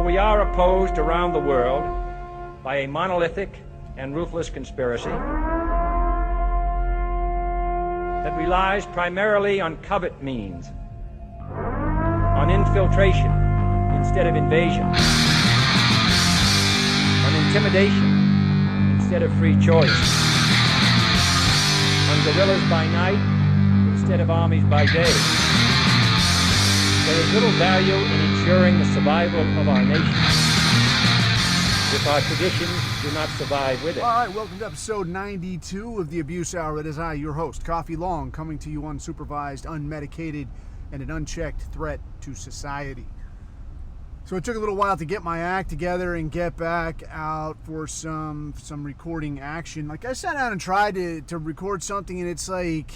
we are opposed around the world by a monolithic and ruthless conspiracy that relies primarily on covert means, on infiltration instead of invasion, on intimidation instead of free choice, on guerrillas by night instead of armies by day. There is little value in ensuring the survival of our nation if our traditions do not survive with it. All right, welcome to episode 92 of the Abuse Hour. It is I, your host, Coffee Long, coming to you unsupervised, unmedicated, and an unchecked threat to society. So it took a little while to get my act together and get back out for some recording action. Like, I sat down and tried to record something, and it's like,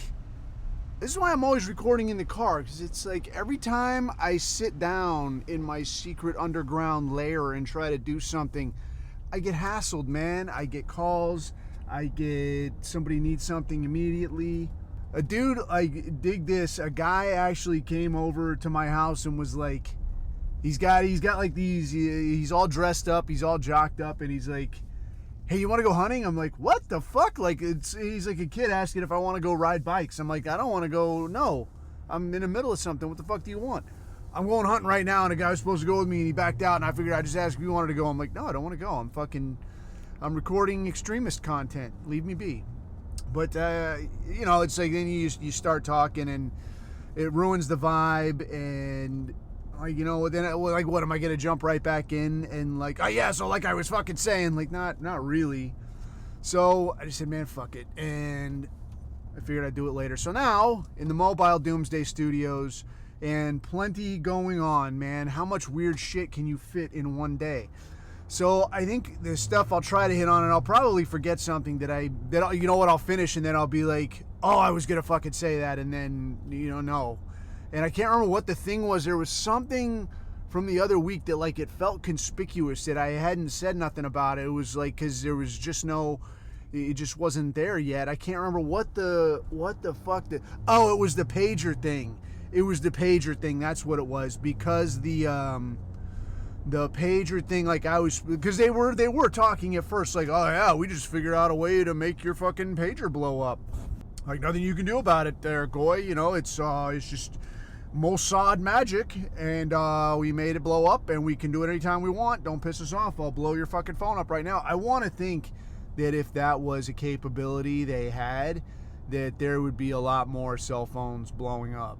this is why I'm always recording in the car, because it's like every time I sit down in my secret underground lair and try to do something, I get hassled, man. I get calls. I get somebody needs something immediately. A dude, like, dig this. A guy actually came over to my house and was like, he's got like these, he's all dressed up, he's all jocked up, and he's like, hey, you want to go hunting? I'm like, what the fuck? Like, he's like a kid asking if I want to go ride bikes. I'm like, I don't want to go. No, I'm in the middle of something. What the fuck do you want? I'm going hunting right now, and a guy was supposed to go with me, and he backed out, and I figured I'd just ask if you wanted to go. I'm like, no, I don't want to go. I'm recording extremist content. Leave me be. But, you know, it's like then you start talking, and it ruins the vibe, and, you know, then, like, what, am I going to jump right back in and, like, oh, yeah, so like I was fucking saying, like, not really. So I just said, man, fuck it, and I figured I'd do it later. So now, in the Mobile Doomsday Studios, and plenty going on, man. How much weird shit can you fit in one day? So I think the stuff I'll try to hit on, and I'll probably forget something that you know what, I'll finish, and then I'll be like, oh, I was going to fucking say that, and then, you know, no. And I can't remember what the thing was. There was something from the other week that, like, it felt conspicuous that I hadn't said nothing about it. It was like, because there was just it just wasn't there yet. I can't remember what the fuck. Oh, it was the pager thing. It was the pager thing. That's what it was. Because the pager thing, like, because they were talking at first, like, oh yeah, we just figured out a way to make your fucking pager blow up. Like, nothing you can do about it there, Goy. You know, it's just Mossad Magic, and we made it blow up, and we can do it anytime we want. Don't piss us off. I'll blow your fucking phone up right now. I want to think that if that was a capability they had, that there would be a lot more cell phones blowing up.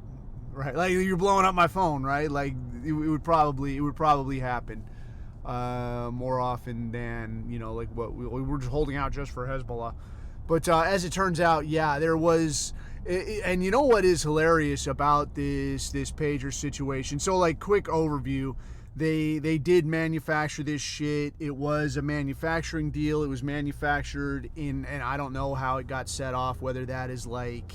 Right, like, you're blowing up my phone, right? Like, it would probably happen more often than, you know, like what we're just holding out just for Hezbollah. But as it turns out, yeah, there was, and you know what is hilarious about this pager situation? So, like, quick overview, they did manufacture this shit. It was a manufacturing deal. It was manufactured and I don't know how it got set off, whether that is like,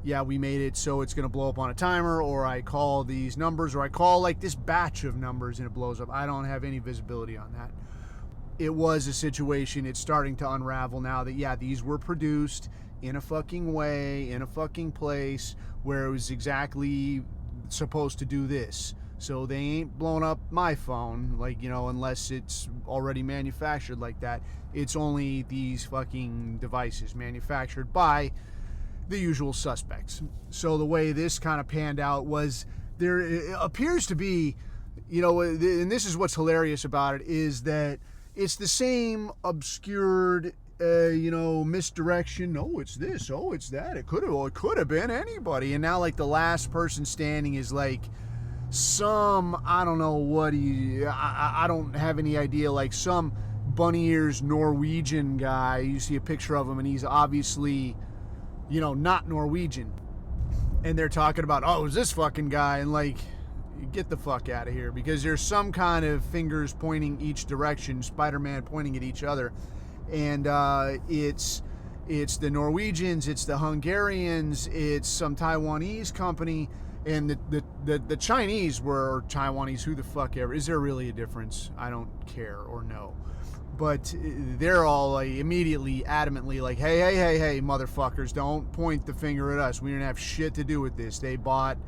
yeah, we made it so it's going to blow up on a timer, or I call these numbers, or I call, like, this batch of numbers and it blows up. I don't have any visibility on that. It was a situation, it's starting to unravel now that, yeah, these were produced in a fucking way, in a fucking place where it was exactly supposed to do this. So they ain't blowing up my phone, like, you know, unless it's already manufactured like that. It's only these fucking devices manufactured by the usual suspects. So the way this kind of panned out was, there appears to be, you know, and this is what's hilarious about it, is that it's the same obscured, you know, misdirection. Oh, it's this. Oh, it's that. It could have been anybody. And now, like, the last person standing is like some, I don't know what I don't have any idea, like some bunny ears Norwegian guy. You see a picture of him, and he's obviously, you know, not Norwegian. And they're talking about, oh, it's this fucking guy, and, like, get the fuck out of here, because there's some kind of fingers pointing each direction, Spider-Man pointing at each other, and it's the Norwegians, it's the Hungarians, it's some Taiwanese company, and the Chinese were Taiwanese. Who the fuck ever? Is there really a difference? I don't care or know. But they're all, like, immediately, adamantly like, hey, motherfuckers, don't point the finger at us. We didn't have shit to do with this. They bought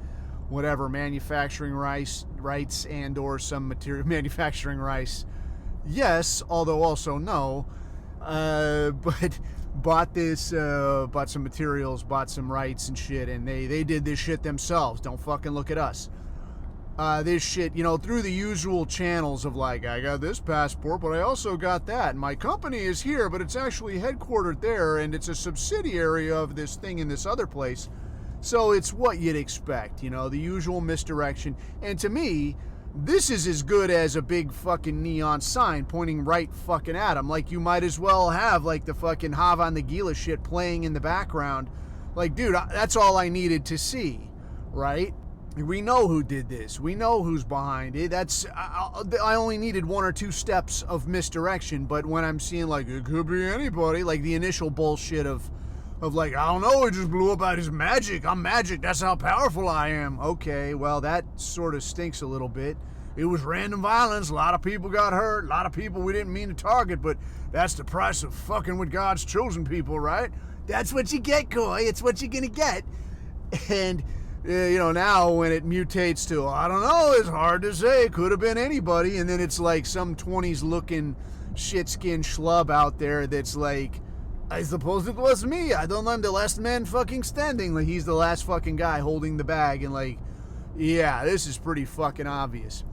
whatever, manufacturing rights and or some material manufacturing rights. Yes, although also no. But bought some materials, bought some rights and shit, and they did this shit themselves. Don't fucking look at us. This shit, through the usual channels of like, I got this passport, but I also got that. And my company is here, but it's actually headquartered there, and it's a subsidiary of this thing in this other place. So it's what you'd expect, the usual misdirection. And to me, this is as good as a big fucking neon sign pointing right fucking at them. Like, you might as well have like the fucking Hava Nagila shit playing in the background. Like, dude, that's all I needed to see, right? We know who did this. We know who's behind it. I only needed one or two steps of misdirection, but when I'm seeing like, it could be anybody, like the initial bullshit of like, I don't know, it just blew up out his magic. I'm magic. That's how powerful I am. Okay, well, that sort of stinks a little bit. It was random violence. A lot of people got hurt. A lot of people we didn't mean to target, but that's the price of fucking with God's chosen people, right? That's what you get, Coy. It's what you're going to get. And, now when it mutates to, I don't know, it's hard to say. Could have been anybody. And then it's like some 20s looking shit-skinned schlub out there that's like, I suppose it was me. I'm the last man fucking standing. Like, he's the last fucking guy holding the bag. And like, yeah, this is pretty fucking obvious.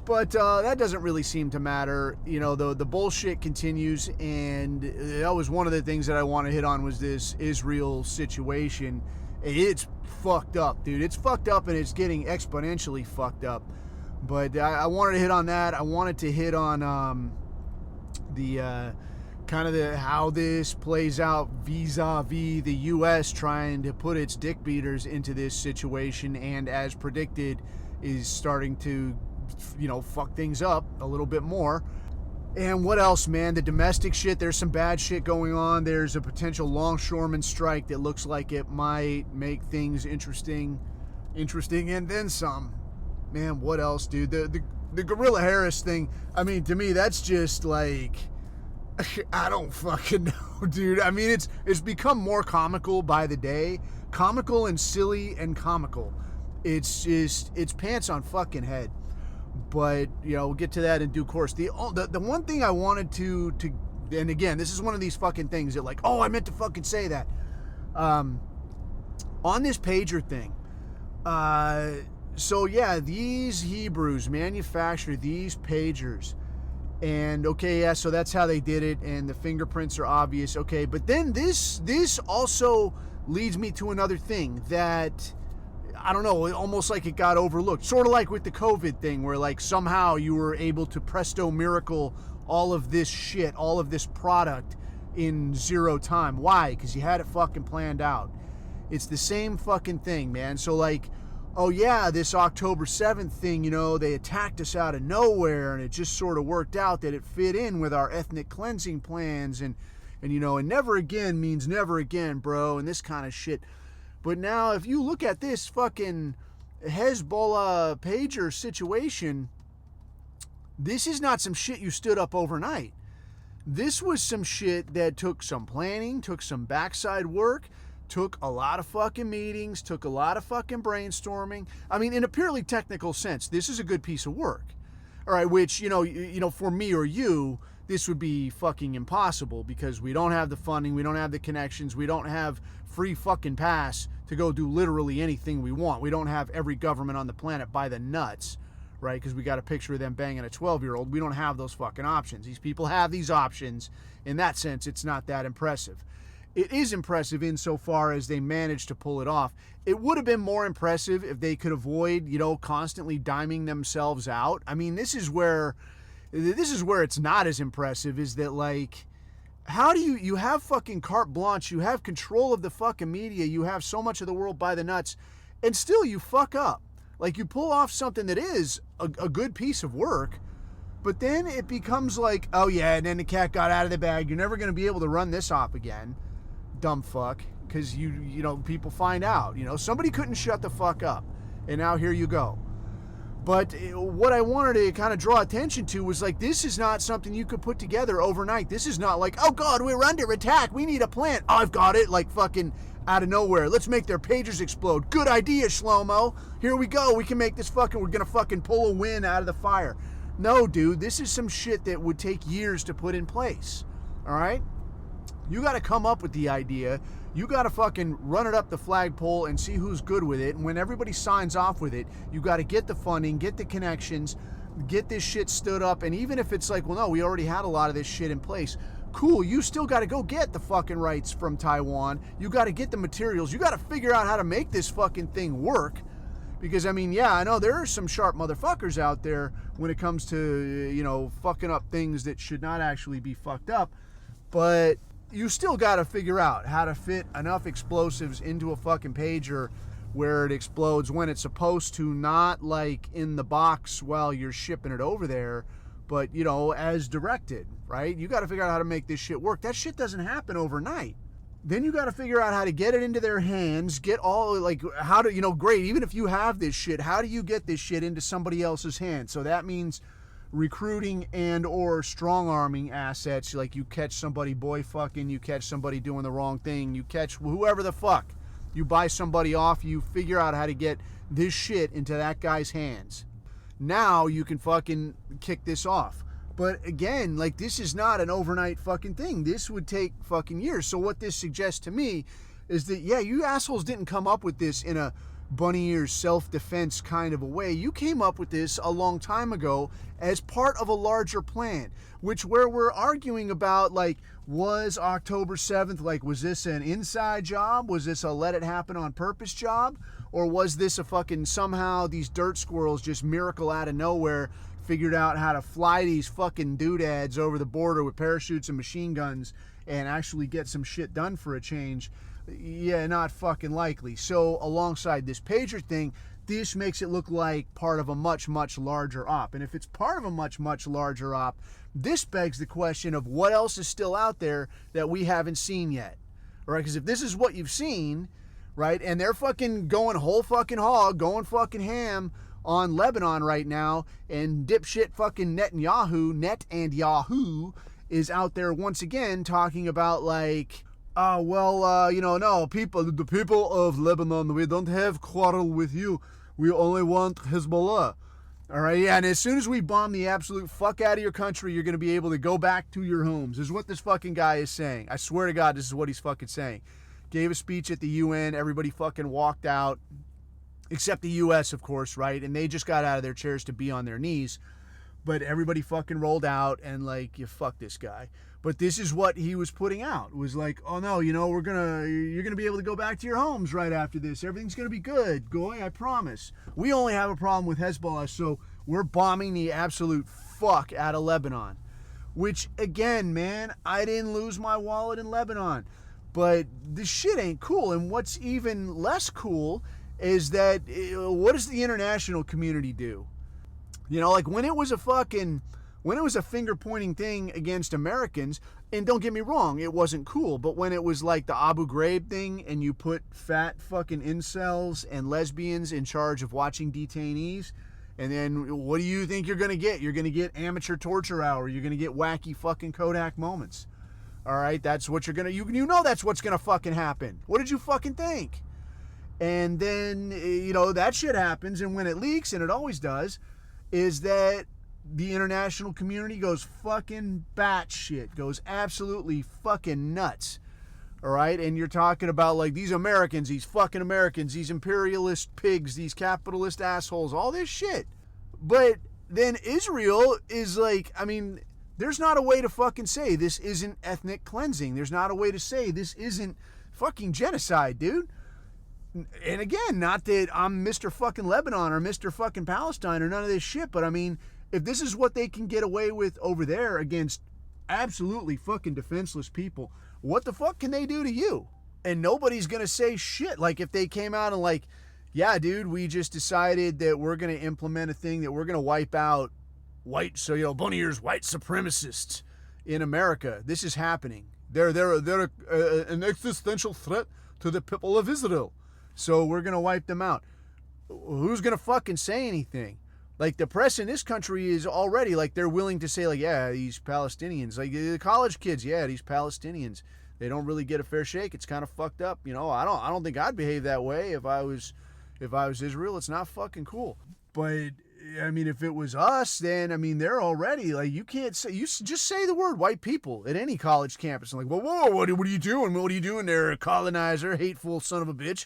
But that doesn't really seem to matter. The bullshit continues. And that was one of the things that I want to hit on was this Israel situation. It's fucked up, dude. It's fucked up, and it's getting exponentially fucked up. But I wanted to hit on that. I wanted to hit on how this plays out vis-a-vis the U.S. trying to put its dick beaters into this situation, and as predicted, is starting to, fuck things up a little bit more. And what else, man? The domestic shit, there's some bad shit going on. There's a potential longshoremen strike that looks like it might make things interesting, and then some. Man, what else, dude? The Gorilla Harris thing, I mean, to me, that's just like, I don't fucking know, dude. I mean, it's become more comical by the day. Comical and silly and comical. It's pants on fucking head. But, we'll get to that in due course. The one thing I wanted to, and again, this is one of these fucking things that like, oh, I meant to fucking say that. On this pager thing. So yeah, these Hebrews manufacture these pagers. And okay, yeah, so that's how they did it, and the fingerprints are obvious. Okay, but then this also leads me to another thing that, I don't know, almost like it got overlooked. Sort of like with the COVID thing, where like somehow you were able to presto miracle all of this shit, all of this product in zero time. Why? Because you had it fucking planned out. It's the same fucking thing, man. So like, oh yeah, this October 7th thing, they attacked us out of nowhere, and it just sort of worked out that it fit in with our ethnic cleansing plans, and never again means never again, bro, and this kind of shit. But now, if you look at this fucking Hezbollah pager situation, this is not some shit you stood up overnight. This was some shit that took some planning, took some backside work, took a lot of fucking meetings, took a lot of fucking brainstorming. I mean, in a purely technical sense, this is a good piece of work. All right, which, for me or you, this would be fucking impossible because we don't have the funding, we don't have the connections, we don't have free fucking pass to go do literally anything we want. We don't have every government on the planet by the nuts, right? Because we got a picture of them banging a 12-year-old. We don't have those fucking options. These people have these options. In that sense, it's not that impressive. It is impressive insofar as they managed to pull it off. It would have been more impressive if they could avoid, constantly diming themselves out. I mean, this is where it's not as impressive, is that like, how do you have fucking carte blanche, you have control of the fucking media, you have so much of the world by the nuts, and still you fuck up. Like, you pull off something that is a good piece of work, but then it becomes like, oh yeah, and then the cat got out of the bag, you're never going to be able to run this off again, dumb fuck, because people find out, somebody couldn't shut the fuck up, and now here you go. But what I wanted to kind of draw attention to was like, this is not something you could put together overnight. This is not like, oh God, we're under attack, we need a plan. Oh, I've got it. Like fucking out of nowhere. Let's make their pagers explode. Good idea, Shlomo. Here we go. We can make this we're going to fucking pull a win out of the fire. No, dude, this is some shit that would take years to put in place. All right? You got to come up with the idea. You got to fucking run it up the flagpole and see who's good with it. And when everybody signs off with it, you got to get the funding, get the connections, get this shit stood up. And even if it's like, well, no, we already had a lot of this shit in place. Cool, you still got to go get the fucking rights from Taiwan. You got to get the materials. You got to figure out how to make this fucking thing work. Because, I mean, yeah, I know there are some sharp motherfuckers out there when it comes to, fucking up things that should not actually be fucked up. But you still got to figure out how to fit enough explosives into a fucking pager where it explodes when it's supposed to, not like in the box while you're shipping it over there, but, as directed, right? You got to figure out how to make this shit work. That shit doesn't happen overnight. Then you got to figure out how to get it into their hands, get all, how to, great, even if you have this shit, how do you get this shit into somebody else's hands? So that means recruiting and or strong-arming assets, like you catch somebody boy fucking, you catch somebody doing the wrong thing, you catch whoever the fuck. You buy somebody off, you figure out how to get this shit into that guy's hands. Now you can fucking kick this off. But again, this is not an overnight fucking thing. This would take fucking years. So what this suggests to me is that, yeah, you assholes didn't come up with this in a bunny ears self-defense kind of a way. You came up with this a long time ago as part of a larger plan, where we're arguing about, was October 7th, was this an inside job? Was this a let it happen on purpose job? Or was this a fucking somehow these dirt squirrels just miracle out of nowhere figured out how to fly these fucking doodads over the border with parachutes and machine guns and actually get some shit done for a change? Yeah, not fucking likely. So alongside this pager thing, this makes it look like part of a much, much larger op. And if it's part of a much, much larger op, this begs the question of what else is still out there that we haven't seen yet. All right, because if this is what you've seen, right, and they're fucking going whole fucking hog, going fucking ham on Lebanon right now, and dipshit fucking Netanyahu is out there once again talking about the people of Lebanon, we don't have quarrel with you. We only want Hezbollah. All right, yeah, and as soon as we bomb the absolute fuck out of your country, you're going to be able to go back to your homes, is what this fucking guy is saying. I swear to God, this is what he's fucking saying. Gave a speech at the UN, everybody fucking walked out, except the US, of course, right? And they just got out of their chairs to be on their knees. But everybody fucking rolled out and you fuck this guy. But this is what he was putting out. It was oh no, you're gonna be able to go back to your homes right after this. Everything's gonna be good, Goy, I promise. We only have a problem with Hezbollah, so we're bombing the absolute fuck out of Lebanon. Which again, man, I didn't lose my wallet in Lebanon. But this shit ain't cool. And what's even less cool is that what does the international community do? When it was a finger pointing thing against Americans, and don't get me wrong, it wasn't cool, but when it was the Abu Ghraib thing and you put fat fucking incels and lesbians in charge of watching detainees, and then what do you think you're going to get? You're going to get amateur torture hour. You're going to get wacky fucking Kodak moments. All right, that's what you're going to, you know that's what's going to fucking happen. What did you fucking think? And then, that shit happens, and when it leaks, and it always does, is that the international community goes fucking batshit, goes absolutely fucking nuts. All right, and you're talking about these Americans, these fucking Americans, these imperialist pigs, these capitalist assholes, all this shit. But then Israel is there's not a way to fucking say this isn't ethnic cleansing. There's not a way to say this isn't fucking genocide, dude. And again, not that I'm Mr. fucking Lebanon or Mr. fucking Palestine or none of this shit, but if this is what they can get away with over there against absolutely fucking defenseless people, what the fuck can they do to you? And nobody's gonna say shit. If they came out and yeah, dude, we just decided that we're gonna implement a thing that we're gonna wipe out bunny ears white supremacists in America. This is happening. They're an existential threat to the people of Israel. So we're going to wipe them out. Who's going to fucking say anything? The press in this country is already they're willing to say yeah, these Palestinians, the college kids, yeah, these Palestinians, They don't really get a fair shake. It's kind of fucked up. You know, I don't think I'd behave that way if I was Israel. It's not fucking cool. But I mean, if it was us, then I mean, they're already like, you can't say, just say the word white people at any college campus. And like, whoa, what are you doing? What are you doing there, colonizer, hateful son of a bitch?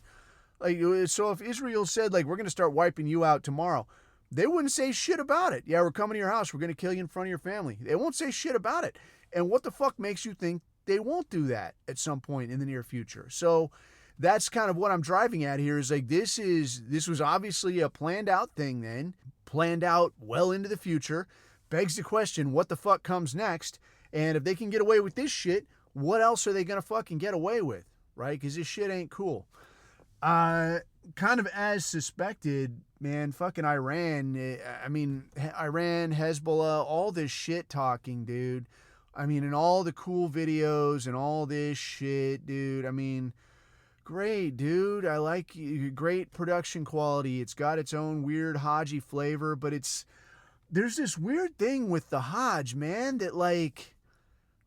Like, so if Israel said like, we're going to start wiping you out tomorrow, they wouldn't say shit about it. Yeah, we're coming to your house. We're going to kill you in front of your family. They won't say shit about it. And what the fuck makes you think they won't do that at some point in the near future? So that's kind of what I'm driving at here, is like, this was obviously a planned out thing then, planned out well into the future. Begs the question, what the fuck comes next? And if they can get away with this shit, what else are they going to fucking get away with, right? Because this shit ain't cool. Kind of as suspected, man, fucking Iran, I mean, Iran, Hezbollah, all this shit talking, dude. I mean, and all the cool videos and all this shit, dude. I mean, great, dude. I like great production quality. It's got its own weird Haji flavor, but there's this weird thing with the Hajj, man, that like,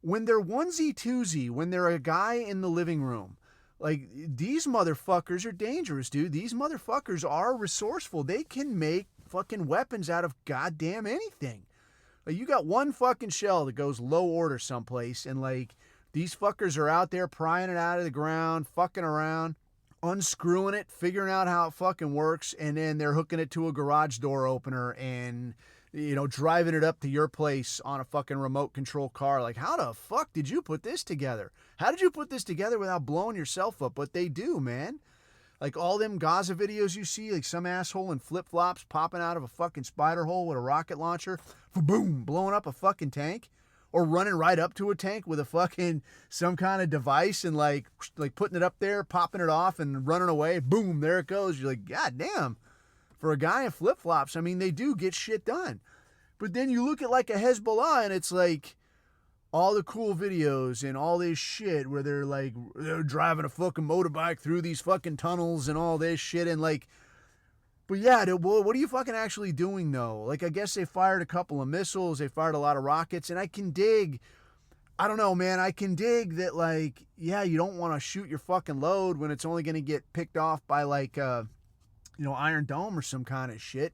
when they're onesie twosie, when they're a guy in the living room, like, these motherfuckers are dangerous, dude. These motherfuckers are resourceful. They can make fucking weapons out of goddamn anything. Like, you got one fucking shell that goes low order someplace, and like, these fuckers are out there prying it out of the ground, fucking around, unscrewing it, figuring out how it fucking works, and then they're hooking it to a garage door opener and, you know, driving it up to your place on a fucking remote control car. Like, how the fuck did you put this together? How did you put this together without blowing yourself up? But they do, man. Like, all them Gaza videos you see, like some asshole in flip-flops popping out of a fucking spider hole with a rocket launcher, boom, blowing up a fucking tank, or running right up to a tank with a fucking some kind of device and like putting it up there, popping it off and running away. Boom, there it goes. You're like, God damn. For a guy in flip-flops, I mean, they do get shit done. But then you look at like a Hezbollah and it's like all the cool videos and all this shit where they're driving a fucking motorbike through these fucking tunnels and all this shit. And like, but yeah, dude, what are you fucking actually doing though? Like, I guess they fired a couple of missiles. They fired a lot of rockets. And I can dig, I don't know, man. I can dig that, like, yeah, you don't want to shoot your fucking load when it's only going to get picked off by like, Iron Dome or some kind of shit.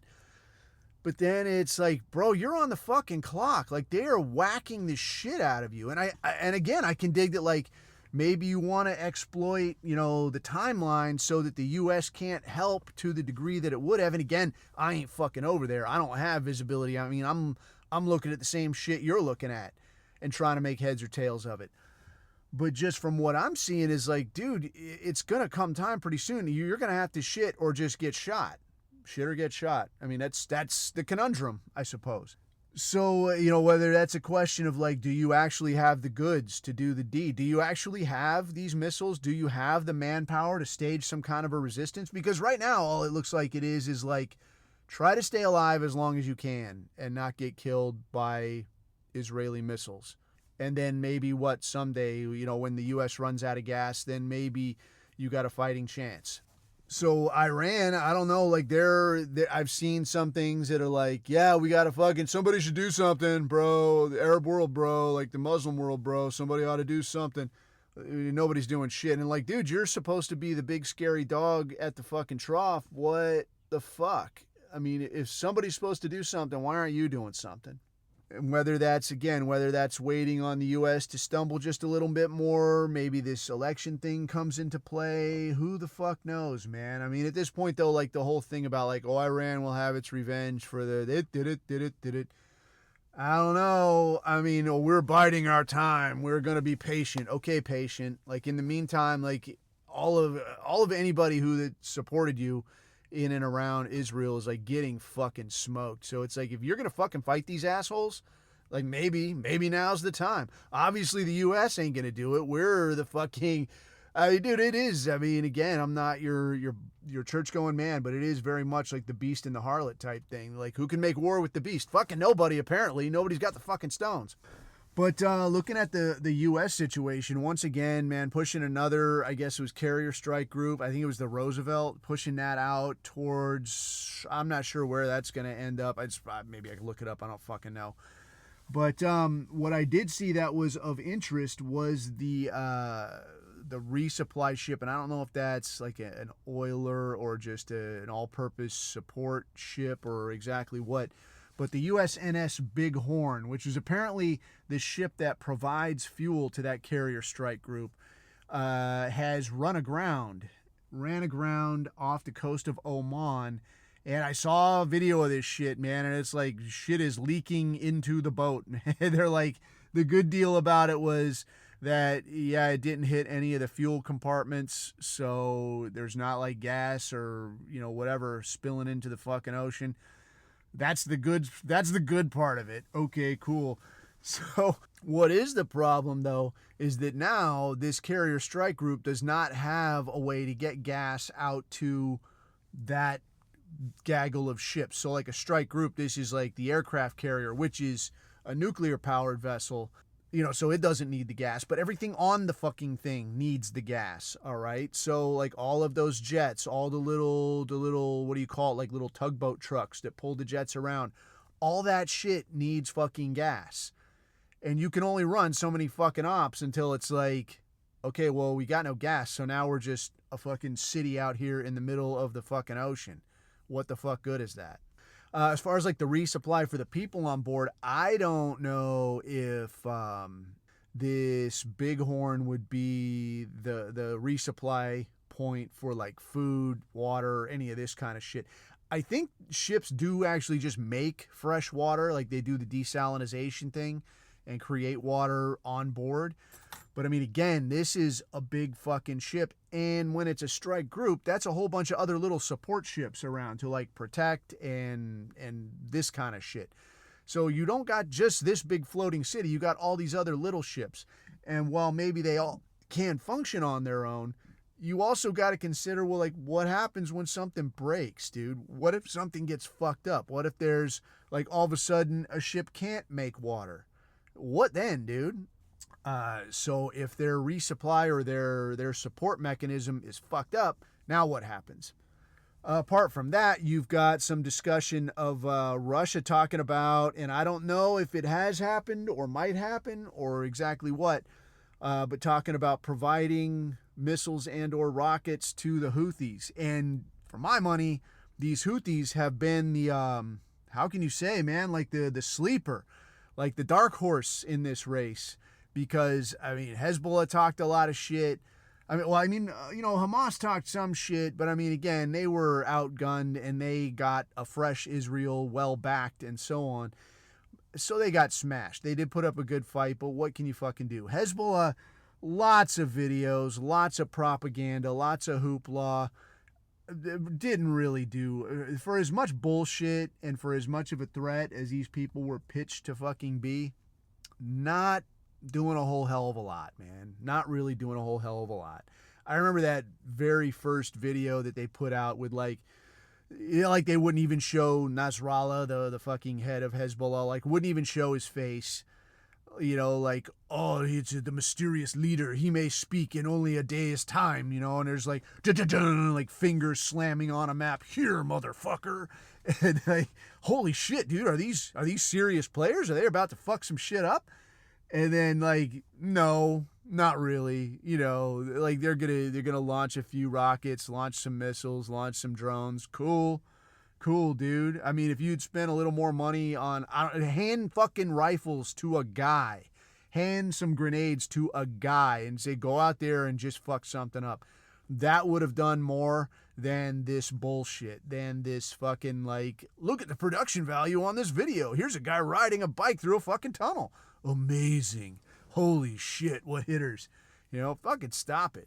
But then it's like, bro, you're on the fucking clock. Like, they are whacking the shit out of you. And again, I can dig that, like, maybe you want to exploit, the timeline so that the U.S. can't help to the degree that it would have. And again, I ain't fucking over there. I don't have visibility. I mean, I'm looking at the same shit you're looking at and trying to make heads or tails of it. But just from what I'm seeing is like, dude, it's going to come time pretty soon. You're going to have to shit or just get shot. Shit or get shot. I mean, that's the conundrum, I suppose. So, whether that's a question of like, do you actually have the goods to do the deed? Do you actually have these missiles? Do you have the manpower to stage some kind of a resistance? Because right now, all it looks like it is like, try to stay alive as long as you can and not get killed by Israeli missiles. And then maybe someday, when the U.S. runs out of gas, then maybe you got a fighting chance. So Iran, I don't know, like I've seen some things that are like, yeah, we got to somebody should do something, bro. The Arab world, bro, like the Muslim world, bro. Somebody ought to do something. Nobody's doing shit. And like, dude, you're supposed to be the big scary dog at the fucking trough. What the fuck? I mean, if somebody's supposed to do something, why aren't you doing something? And whether that's waiting on the U.S. to stumble just a little bit more, maybe this election thing comes into play, who the fuck knows, man? I mean, at this point, though, like the whole thing about like, oh, Iran will have its revenge for did it. I don't know. I mean, we're biding our time. We're going to be patient. Okay, patient. Like, in the meantime, like all of anybody that supported you in and around Israel is like getting fucking smoked. So it's like, if you're gonna fucking fight these assholes, like maybe now's the time. Obviously the US ain't gonna do it. We're the fucking, I mean, dude, it is. I mean, again, I'm not your church going man, but it is very much like the beast and the harlot type thing. Like, who can make war with the beast? Fucking nobody, apparently. Nobody's got the fucking stones. But looking at the U.S. situation, once again, man, pushing another, I guess it was carrier strike group. I think it was the Roosevelt, pushing that out towards, I'm not sure where that's going to end up. Maybe I can look it up. I don't fucking know. But what I did see that was of interest was the resupply ship, and I don't know if that's like an oiler or just an all-purpose support ship or exactly what. But the USNS Bighorn, which is apparently the ship that provides fuel to that carrier strike group, has ran aground off the coast of Oman. And I saw a video of this shit, man, and it's like shit is leaking into the boat. They're like, the good deal about it was that, yeah, it didn't hit any of the fuel compartments, so there's not like gas or, whatever spilling into the fucking ocean. That's the good part of it. Okay, cool. So what is the problem, though, is that now this carrier strike group does not have a way to get gas out to that gaggle of ships. So like a strike group, this is like the aircraft carrier, which is a nuclear powered vessel, so it doesn't need the gas, but everything on the fucking thing needs the gas. All right. So like all of those jets, all the little, what do you call it? Like little tugboat trucks that pull the jets around, all that shit needs fucking gas. And you can only run so many fucking ops until it's like, okay, well, we got no gas. So now we're just a fucking city out here in the middle of the fucking ocean. What the fuck good is that? As far as like the resupply for the people on board, I don't know if this Bighorn would be the resupply point for like food, water, any of this kind of shit. I think ships do actually just make fresh water, like they do the desalinization thing and create water on board. But I mean, again, this is a big fucking ship. And when it's a strike group, that's a whole bunch of other little support ships around to like protect and this kind of shit. So you don't got just this big floating city. You got all these other little ships. And while maybe they all can function on their own, you also got to consider, well, like what happens when something breaks, dude? What if something gets fucked up? What if there's like all of a sudden a ship can't make water? What then, dude? So if their resupply or their support mechanism is fucked up, now what happens? Apart from that, you've got some discussion of Russia talking about, and I don't know if it has happened or might happen or exactly what, but talking about providing missiles and or rockets to the Houthis. And for my money, these Houthis have been the, how can you say, man, like the sleeper, like the dark horse in this race. Because, I mean, Hezbollah talked a lot of shit. Hamas talked some shit, but I mean, again, they were outgunned and they got a fresh Israel well-backed and so on. So they got smashed. They did put up a good fight, but what can you fucking do? Hezbollah, lots of videos, lots of propaganda, lots of hoopla. Didn't really do, for as much bullshit and for as much of a threat as these people were pitched to fucking be, not doing a whole hell of a lot, man. Not really doing a whole hell of a lot. I remember that very first video that they put out with like they wouldn't even show Nasrallah, the fucking head of Hezbollah, like wouldn't even show his face. Like, oh, it's the mysterious leader. He may speak in only a day's time, and there's like, like fingers slamming on a map. Here, motherfucker. And like, holy shit, dude, are these serious players? Are they about to fuck some shit up? And then like, no, not really. Like they're gonna launch a few rockets, launch some missiles, launch some drones. Cool, dude. I mean, if you'd spend a little more money on hand fucking rifles to a guy, hand some grenades to a guy, and say go out there and just fuck something up, that would have done more than this bullshit, than this fucking like, look at the production value on this video. Here's a guy riding a bike through a fucking tunnel. Amazing. Holy shit, what hitters. Fucking stop it.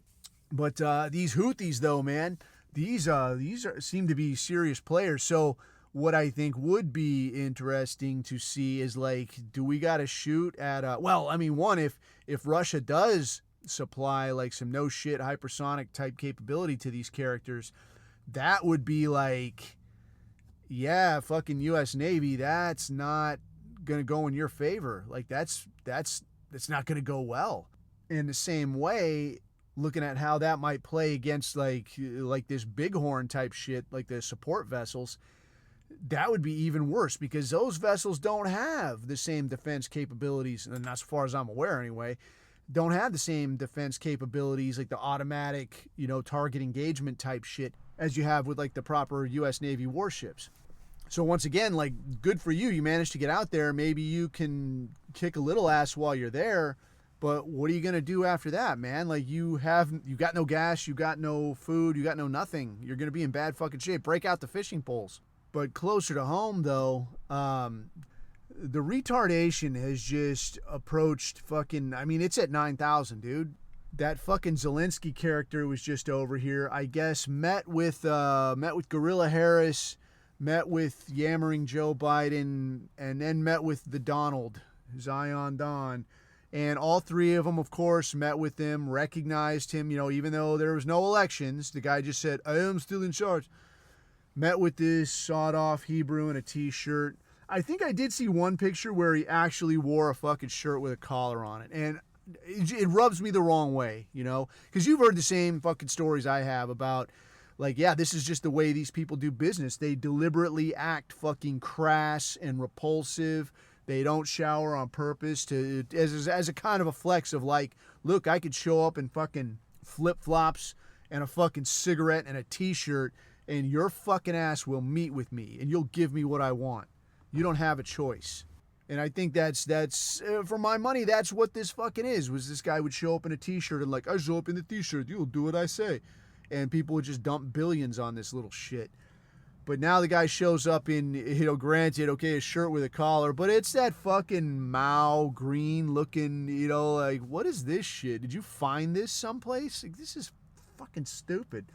But these Houthis, though, man, these seem to be serious players. So what I think would be interesting to see is like, do we got to shoot at one, if Russia does supply like some no shit hypersonic type capability to these characters, that would be like, yeah, fucking US Navy, that's not gonna go in your favor. Like that's not gonna go well. In the same way, looking at how that might play against like this Bighorn type shit, like the support vessels, that would be even worse because those vessels don't have the same defense capabilities, and as far as I'm aware anyway, don't have the same defense capabilities like the automatic, target engagement type shit as you have with like the proper U.S. Navy warships. So once again, like, good for you. You managed to get out there. Maybe you can kick a little ass while you're there, but what are you going to do after that, man? Like, you got no gas, you got no food, you got no nothing. You're going to be in bad fucking shape. Break out the fishing poles. But closer to home, though, the retardation has just approached fucking, it's at 9,000, dude. That fucking Zelensky character was just over here. I guess met with Gorilla Harris, met with yammering Joe Biden, and then met with the Donald, Zion Don. And all three of them, of course, met with him, recognized him, even though there was no elections. The guy just said, I am still in charge. Met with this sawed-off Hebrew in a T-shirt. I think I did see one picture where he actually wore a fucking shirt with a collar on it. And it rubs me the wrong way, because you've heard the same fucking stories I have about, like, yeah, this is just the way these people do business. They deliberately act fucking crass and repulsive. They don't shower on purpose as a kind of a flex of like, look, I could show up in fucking flip-flops and a fucking cigarette and a T-shirt, and your fucking ass will meet with me, and you'll give me what I want. You don't have a choice. And I think that's for my money, that's what this fucking is, was this guy would show up in a T-shirt and like, I show up in the T-shirt, you'll do what I say. And people would just dump billions on this little shit. But now the guy shows up in, granted, okay, a shirt with a collar, but it's that fucking Mao green looking, like, what is this shit? Did you find this someplace? Like, this is fucking stupid.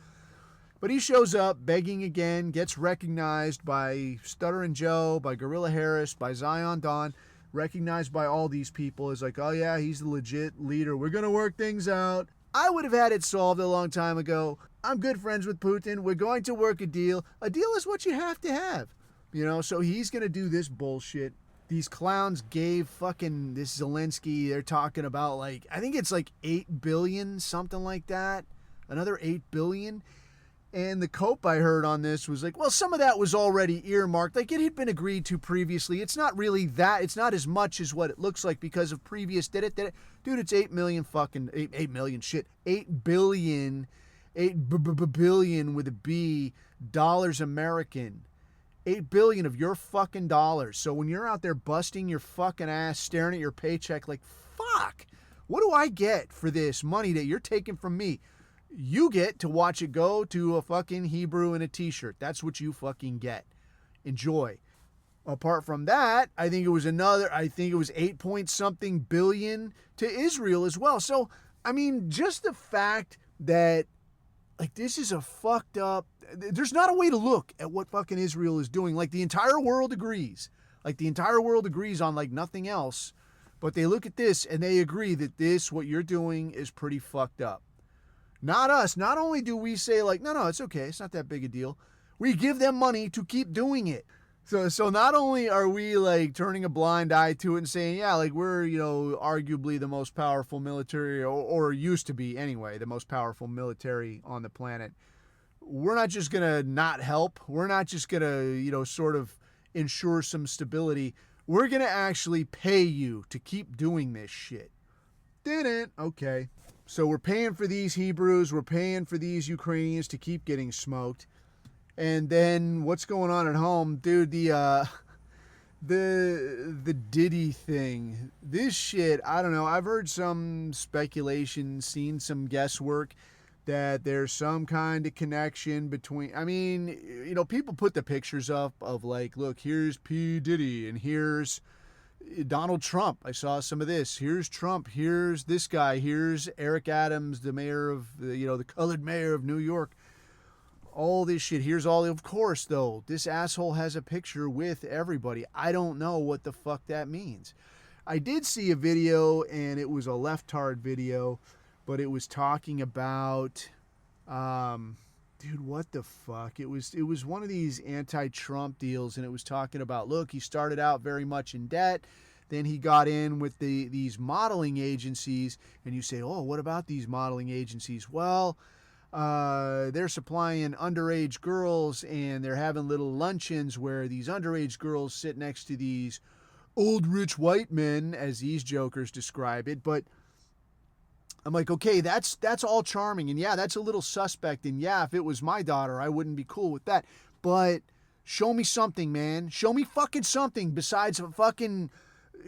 But he shows up begging again, gets recognized by Stutterin' Joe, by Gorilla Harris, by Zion Don, recognized by all these people as like, oh yeah, he's the legit leader. We're going to work things out. I would have had it solved a long time ago. I'm good friends with Putin. We're going to work a deal. A deal is what you have to have. So he's going to do this bullshit. These clowns gave fucking this Zelensky, they're talking about like, I think it's like 8 billion, something like that. Another 8 billion. And the cope I heard on this was like, well, some of that was already earmarked. Like, it had been agreed to previously. It's not really that. It's not as much as what it looks like because of previous did it. Dude, it's 8 million fucking, 8 million shit. 8 billion, 8 billion with a B, dollars American. 8 billion of your fucking dollars. So when you're out there busting your fucking ass, staring at your paycheck like, fuck, what do I get for this money that you're taking from me? You get to watch it go to a fucking Hebrew in a T-shirt. That's what you fucking get. Enjoy. Apart from that, I think it was 8 point something billion to Israel as well. So, just the fact that, like, this is a fucked up, there's not a way to look at what fucking Israel is doing. Like, the entire world agrees. Like, the entire world agrees on, like, nothing else. But they look at this and they agree that this, what you're doing, is pretty fucked up. Not us. Not only do we say like, no, it's okay. It's not that big a deal. We give them money to keep doing it. So not only are we like turning a blind eye to it and saying, yeah, like we're, arguably the most powerful military or used to be anyway, the most powerful military on the planet. We're not just going to not help. We're not just going to, sort of ensure some stability. We're going to actually pay you to keep doing this shit. Didn't. Okay. So we're paying for these Hebrews, we're paying for these Ukrainians to keep getting smoked. And then what's going on at home? Dude, the Diddy thing. This shit, I don't know. I've heard some speculation, seen some guesswork that there's some kind of connection between, people put the pictures up of like, look, here's P. Diddy and here's Donald Trump. I saw some of this. Here's Trump. Here's this guy. Here's Eric Adams, the mayor of, the colored mayor of New York. All this shit. Here's all. Of course, though, this asshole has a picture with everybody. I don't know what the fuck that means. I did see a video, and it was a leftard video, but it was talking about, dude, what the fuck? It was one of these anti-Trump deals, and it was talking about, look, he started out very much in debt. Then he got in with these modeling agencies, and you say, oh, what about these modeling agencies? Well, they're supplying underage girls, and they're having little luncheons where these underage girls sit next to these old rich white men, as these jokers describe it. But I'm like, okay, that's all charming, and yeah, that's a little suspect, and yeah, if it was my daughter, I wouldn't be cool with that. But show me something, man. Show me fucking something besides a fucking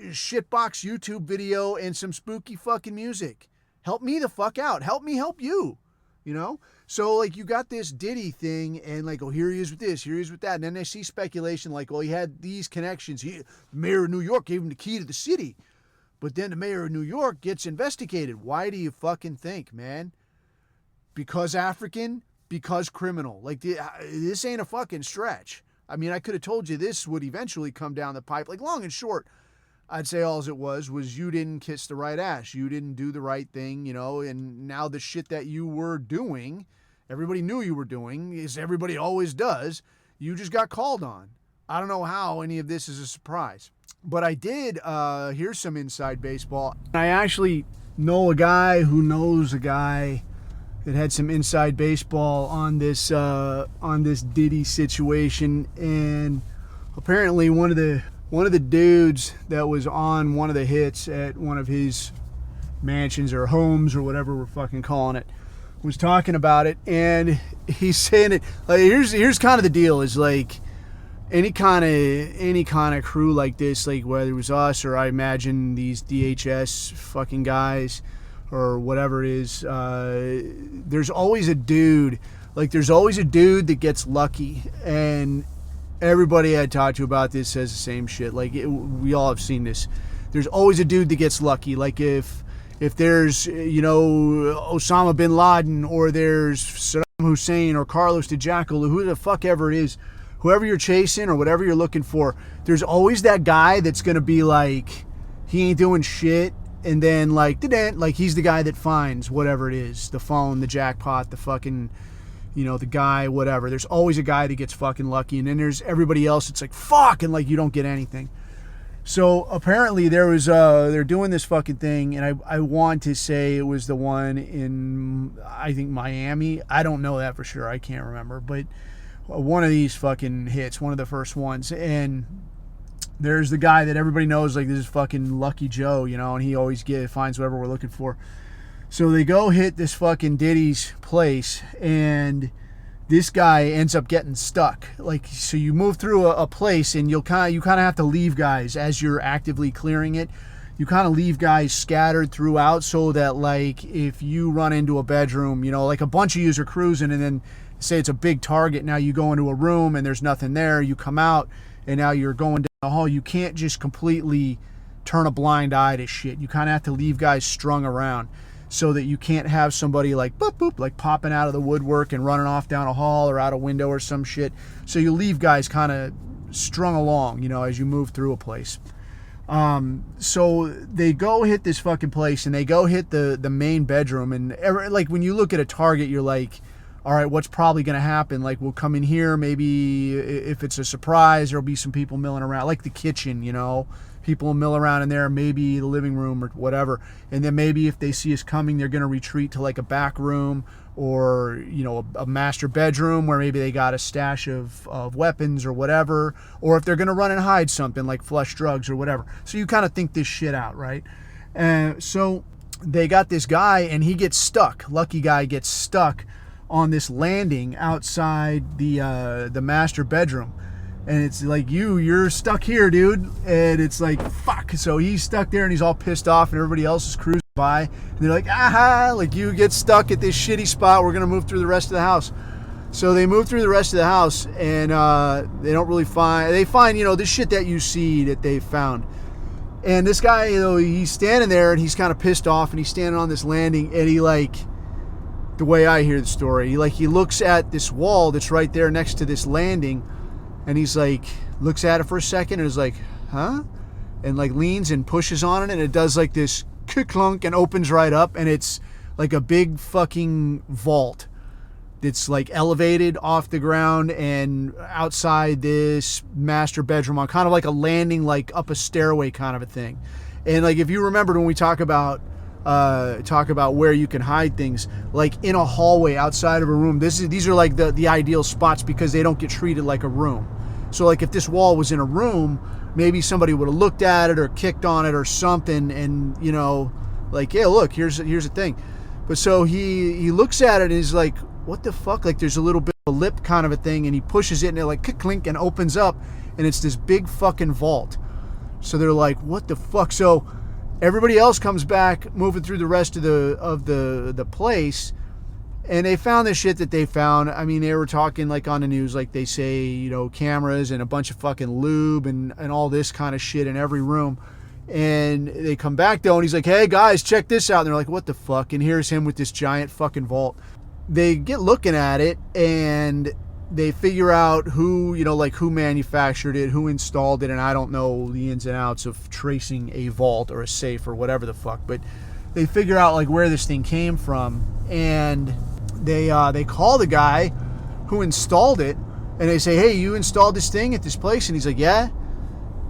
shitbox YouTube video and some spooky fucking music. Help me the fuck out. Help me help you. You know? So, like, you got this Diddy thing, and, like, oh, here he is with this, here he is with that. And then I see speculation, like, well, he had these connections. The mayor of New York gave him the key to the city. But then the mayor of New York gets investigated. Why do you fucking think, man? Because African? Because criminal. Like, this ain't a fucking stretch. I mean, I could have told you this would eventually come down the pipe. Like, long and short, I'd say all it was you didn't kiss the right ass. You didn't do the right thing, you know, and now the shit that you were doing, everybody knew you were doing, as everybody always does, you just got called on. I don't know how any of this is a surprise. But I did hear some inside baseball. I actually know a guy who knows a guy that had some inside baseball on this Diddy situation, and apparently one of the dudes that was on one of the hits at one of his mansions or homes or whatever we're fucking calling it was talking about it, and he's saying it like here's kind of the deal is like any kind of crew like this, like whether it was us or I imagine these DHS fucking guys or whatever it is, there's always a dude that gets lucky, and everybody I talked to about this says the same shit. Like, we all have seen this. There's always a dude that gets lucky. Like, if there's, you know, Osama bin Laden, or there's Saddam Hussein or Carlos the Jackal, or who the fuck ever it is, whoever you're chasing or whatever you're looking for, there's always that guy that's going to be like, he ain't doing shit. And then, like he's the guy that finds whatever it is, the phone, the jackpot, the fucking, you know, the guy, whatever. There's always a guy that gets fucking lucky. And then there's everybody else. It's like, fuck, and like you don't get anything. So apparently they're doing this fucking thing, and I want to say it was the one in, I think, Miami. I don't know that for sure. I can't remember. But one of these fucking hits, one of the first ones. And there's the guy that everybody knows, like, this is fucking Lucky Joe, you know, and he always finds whatever we're looking for. So they go hit this fucking Diddy's place, and this guy ends up getting stuck. Like, so you move through a place, and you kind of have to leave guys as you're actively clearing it. You kind of leave guys scattered throughout, so that, like, if you run into a bedroom, you know, like a bunch of yous are cruising, and then say it's a big target, now you go into a room and there's nothing there, you come out, and now you're going down the hall. You can't just completely turn a blind eye to shit. You kind of have to leave guys strung around, so that you can't have somebody like boop boop, like popping out of the woodwork and running off down a hall or out a window or some shit. So you leave guys kind of strung along, you know, as you move through a place. So they go hit this fucking place, and they go hit the main bedroom, and like when you look at a target, you're like, all right, what's probably going to happen? Like, we'll come in here, maybe if it's a surprise, there'll be some people milling around, like the kitchen, you know, people will mill around in there, maybe the living room or whatever. And then maybe if they see us coming, they're going to retreat to like a back room, or, you know, a master bedroom where maybe they got a stash of weapons or whatever, or if they're going to run and hide something like flush drugs or whatever. So you kind of think this shit out, right? So they got this guy, and he gets stuck. Lucky guy gets stuck on this landing outside the master bedroom, and it's like, you're stuck here, dude, and it's like, fuck. So he's stuck there, and he's all pissed off, and everybody else is cruising by, and they're like, aha, like, you get stuck at this shitty spot, we're gonna move through the rest of the house. So they move through the rest of the house, and they don't really find, you know, this shit that you see that they found. And this guy, you know, he's standing there, and he's kind of pissed off, and he's standing on this landing, and he, like, the way I hear the story, he looks at this wall that's right there next to this landing, and he's like, looks at it for a second, and is like, huh? And like leans and pushes on it, and it does like this clunk and opens right up, and it's like a big fucking vault that's like elevated off the ground and outside this master bedroom on kind of like a landing, like up a stairway kind of a thing. And like, if you remembered when we talk about talk about where you can hide things, like in a hallway outside of a room. These are like the ideal spots because they don't get treated like a room. So like if this wall was in a room, maybe somebody would have looked at it or kicked on it or something, and you know, like, yeah, look, here's the thing. But so he looks at it and he's like, what the fuck? Like there's a little bit of a lip kind of a thing, and he pushes it and it like clink and opens up, and it's this big fucking vault. So they're like, what the fuck? So everybody else comes back, moving through the rest of the place, and they found the shit that they found. I mean, they were talking like on the news, like they say, you know, cameras and a bunch of fucking lube and all this kind of shit in every room. And they come back though, and he's like, hey guys, check this out. And they're like, what the fuck? And here's him with this giant fucking vault. They get looking at it and they figure out who, you know, like who manufactured it, who installed it, and I don't know the ins and outs of tracing a vault or a safe or whatever the fuck, but they figure out like where this thing came from, and they call the guy who installed it, and they say, hey, you installed this thing at this place? And he's like, yeah.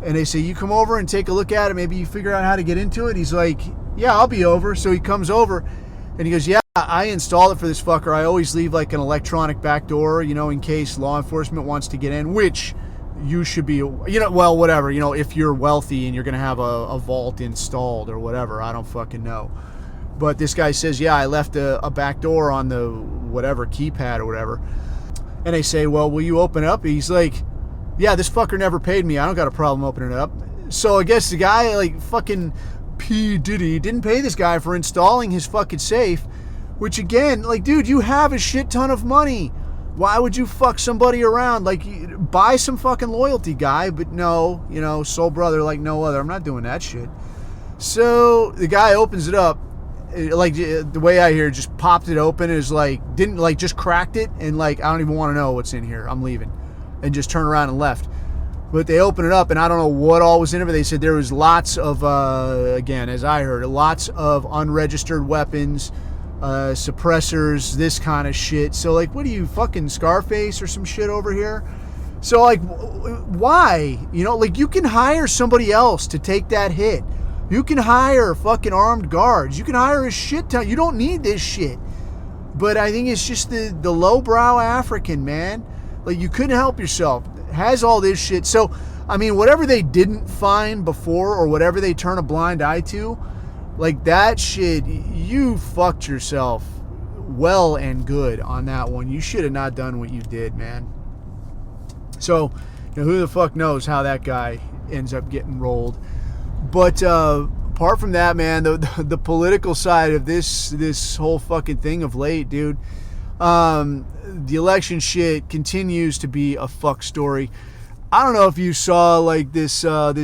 And they say, you come over and take a look at it, maybe you figure out how to get into it. He's like, yeah, I'll be over. So he comes over and he goes, yeah, I installed it for this fucker. I always leave like an electronic back door, you know, in case law enforcement wants to get in, which you should be, you know, well, whatever, you know, if you're wealthy and you're going to have a vault installed or whatever, I don't fucking know. But this guy says, yeah, I left a back door on the whatever keypad or whatever. And they say, well, will you open it up? He's like, yeah, this fucker never paid me. I don't got a problem opening it up. So I guess the guy, like fucking P. Diddy, didn't pay this guy for installing his fucking safe, which again, like, dude, you have a shit ton of money. Why would you fuck somebody around? Like, buy some fucking loyalty, guy. But no, you know, soul brother like no other. I'm not doing that shit. So the guy opens it up. Like, the way I hear it, just popped it open. Is like, didn't like, just cracked it. And like, I don't even want to know what's in here. I'm leaving. And just turned around and left. But they opened it up, and I don't know what all was in it, but they said there was lots of, again, as I heard, lots of unregistered weapons, suppressors, this kind of shit. So, like, what are you, fucking Scarface or some shit over here? So, like, why? You know, like, you can hire somebody else to take that hit. You can hire fucking armed guards. You can hire a shit ton. You don't need this shit. But I think it's just the lowbrow African, man. Like, you couldn't help yourself. Has all this shit. So, I mean, whatever they didn't find before or whatever they turn a blind eye to, like that shit, you fucked yourself well and good on that one. You should have not done what you did, man. So, you know, who the fuck knows how that guy ends up getting rolled. But apart from that, man, the political side of this whole fucking thing of late, dude, the election shit continues to be a fuck story. I don't know if you saw like this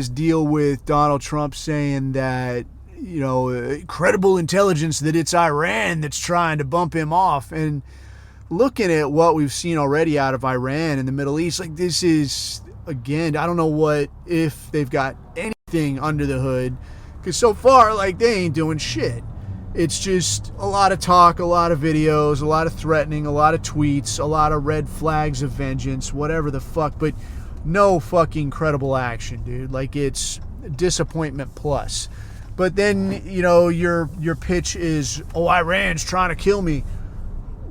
deal with Donald Trump saying that, you know, credible intelligence that it's Iran that's trying to bump him off. And looking at what we've seen already out of Iran in the Middle East, like this is, again, I don't know if they've got anything under the hood, because so far, like, they ain't doing shit. It's just a lot of talk, a lot of videos, a lot of threatening, a lot of tweets, a lot of red flags of vengeance, whatever the fuck, but no fucking credible action, dude. Like, it's disappointment plus. But then, you know, your pitch is, oh, Iran's trying to kill me.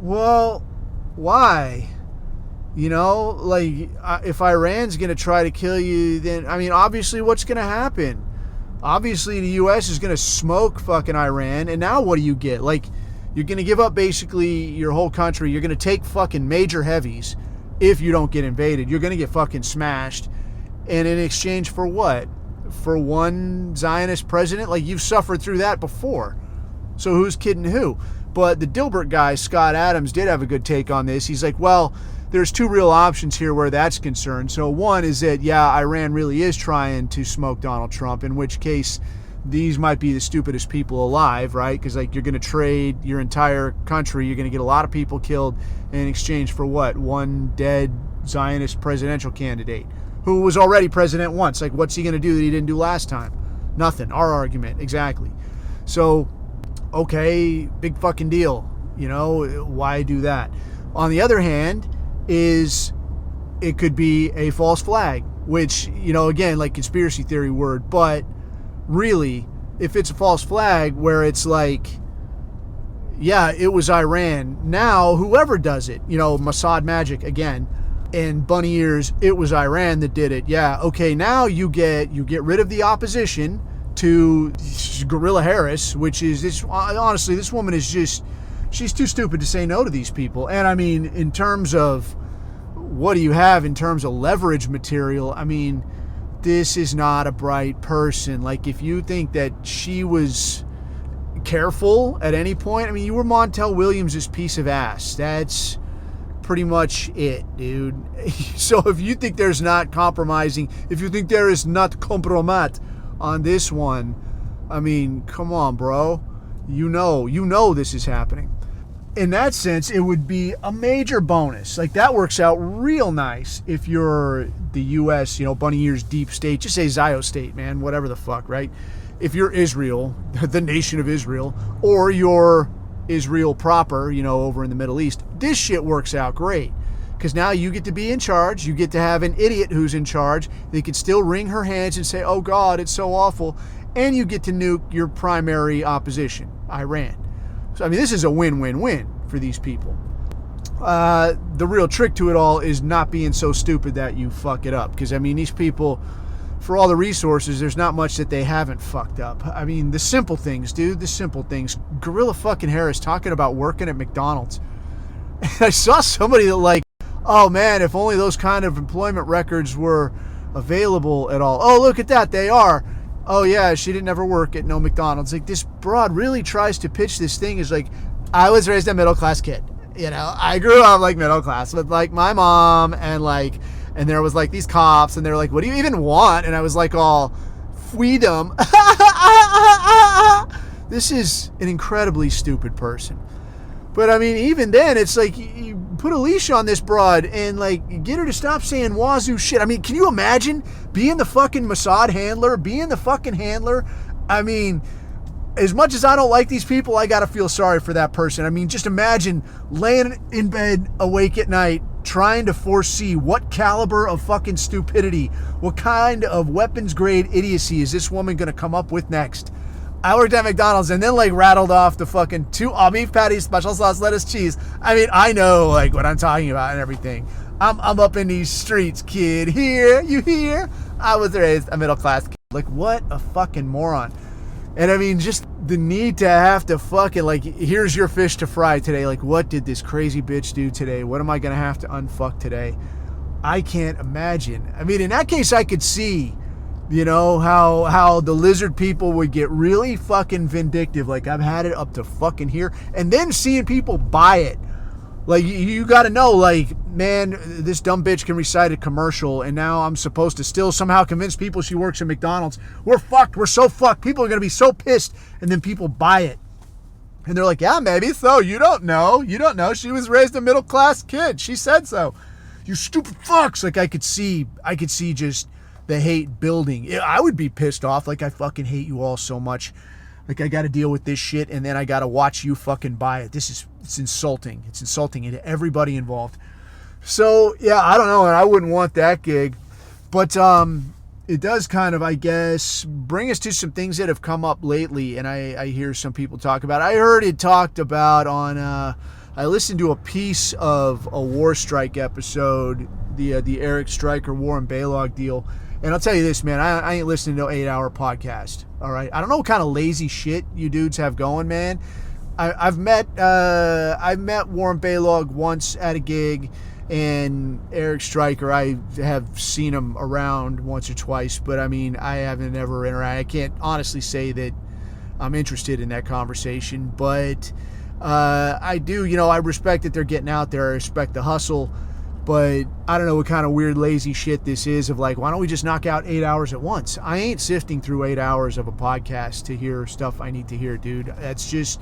Well, why? You know, like, if Iran's going to try to kill you, then, I mean, obviously what's going to happen? Obviously, the U.S. is going to smoke fucking Iran, and now what do you get? Like, you're going to give up basically your whole country. You're going to take fucking major heavies if you don't get invaded. You're going to get fucking smashed. And in exchange for what? For one Zionist president? Like, you've suffered through that before. So who's kidding who? But the Dilbert guy, Scott Adams, did have a good take on this. He's like, well, there's two real options here where that's concerned. So one is that, yeah, Iran really is trying to smoke Donald Trump, in which case these might be the stupidest people alive, right? Because, like, you're going to trade your entire country. You're going to get a lot of people killed in exchange for what? One dead Zionist presidential candidate who was already president once. Like, what's he going to do that he didn't do last time? Nothing. Our argument. Exactly. So, okay, big fucking deal. You know, why do that? On the other hand, it could be a false flag, which, you know, again, like conspiracy theory word, but really if it's a false flag where it's like, yeah, it was Iran. Now, whoever does it, Mossad Magic again, and Bunny Ears, it was Iran that did it. Yeah, okay, now you get rid of the opposition to Guerrilla Harris, which is this. Honestly, this woman is just, she's too stupid to say no to these people. And I mean, in terms of what do you have in terms of leverage material, I mean, this is not a bright person. Like, if you think that she was careful at any point, I mean, you were Montel Williams' piece of ass. That's pretty much it, dude. So if you think there's not compromising, if you think there is not compromat on this one, I mean, come on, bro. You know this is happening. In that sense, it would be a major bonus. Like, that works out real nice if you're the U.S., Bunny Ears deep state. Just say Zio state, man. Whatever the fuck, right? If you're Israel, the nation of Israel, or you're Israel proper, over in the Middle East, this shit works out great. Because now you get to be in charge. You get to have an idiot who's in charge. They can still wring her hands and say, oh, God, it's so awful. And you get to nuke your primary opposition, Iran. So, I mean, this is a win-win-win for these people. The real trick to it all is not being so stupid that you fuck it up. Because, I mean, these people, for all the resources, there's not much that they haven't fucked up. I mean, the simple things, dude, the simple things. Guerrilla fucking Harris talking about working at McDonald's. And I saw somebody that like, oh man, if only those kind of employment records were available at all. Oh, look at that, they are. Oh yeah, she didn't ever work at no McDonald's. Like, this broad really tries to pitch this thing as like, I was raised a middle class kid. I grew up like middle class with like my mom and there was like these cops and they're like, what do you even want? And I was like, all freedom. This is an incredibly stupid person. But I mean, even then, it's like you put a leash on this broad and like get her to stop saying wazoo shit. I mean, can you imagine being the fucking Mossad handler, I mean, as much as I don't like these people, I gotta feel sorry for that person. I mean, just imagine laying in bed awake at night trying to foresee what caliber of fucking stupidity, what kind of weapons grade idiocy is this woman gonna come up with next. I worked at McDonald's and then like rattled off the fucking 2 all beef patties, special sauce, lettuce, cheese. I mean, I know like what I'm talking about and everything. I'm up in these streets, kid. Here, you hear? I was raised a middle class kid. Like, what a fucking moron. And I mean, just the need to have to fucking like, here's your fish to fry today. Like, what did this crazy bitch do today? What am I gonna have to unfuck today? I can't imagine. I mean, in that case, I could see, how the lizard people would get really fucking vindictive. Like, I've had it up to fucking here. And then seeing people buy it. Like, you got to know, like, man, this dumb bitch can recite a commercial, and now I'm supposed to still somehow convince people she works at McDonald's. We're fucked. We're so fucked. People are going to be so pissed. And then people buy it. And they're like, yeah, maybe so. You don't know. She was raised a middle-class kid. She said so. You stupid fucks. Like, I could see just the hate building. I would be pissed off. Like, I fucking hate you all so much. Like, I got to deal with this shit, and then I got to watch you fucking buy it. It's insulting. It's insulting to everybody involved. So, yeah, I don't know, and I wouldn't want that gig. But it does kind of, I guess, bring us to some things that have come up lately, and I hear some people talk about it. I heard it talked about on, I listened to a piece of a War Strike episode, the Eric Stryker Warren Balog deal. And I'll tell you this, man, I ain't listening to an 8-hour podcast, all right? I don't know what kind of lazy shit you dudes have going, man. I've met Warren Balog once at a gig, and Eric Stryker, I have seen him around once or twice, but I mean, I haven't ever interacted. I can't honestly say that I'm interested in that conversation, but I do, I respect that they're getting out there. I respect the hustle. But I don't know what kind of weird, lazy shit this is of like, why don't we just knock out 8 hours at once? I ain't sifting through 8 hours of a podcast to hear stuff I need to hear, dude. That's just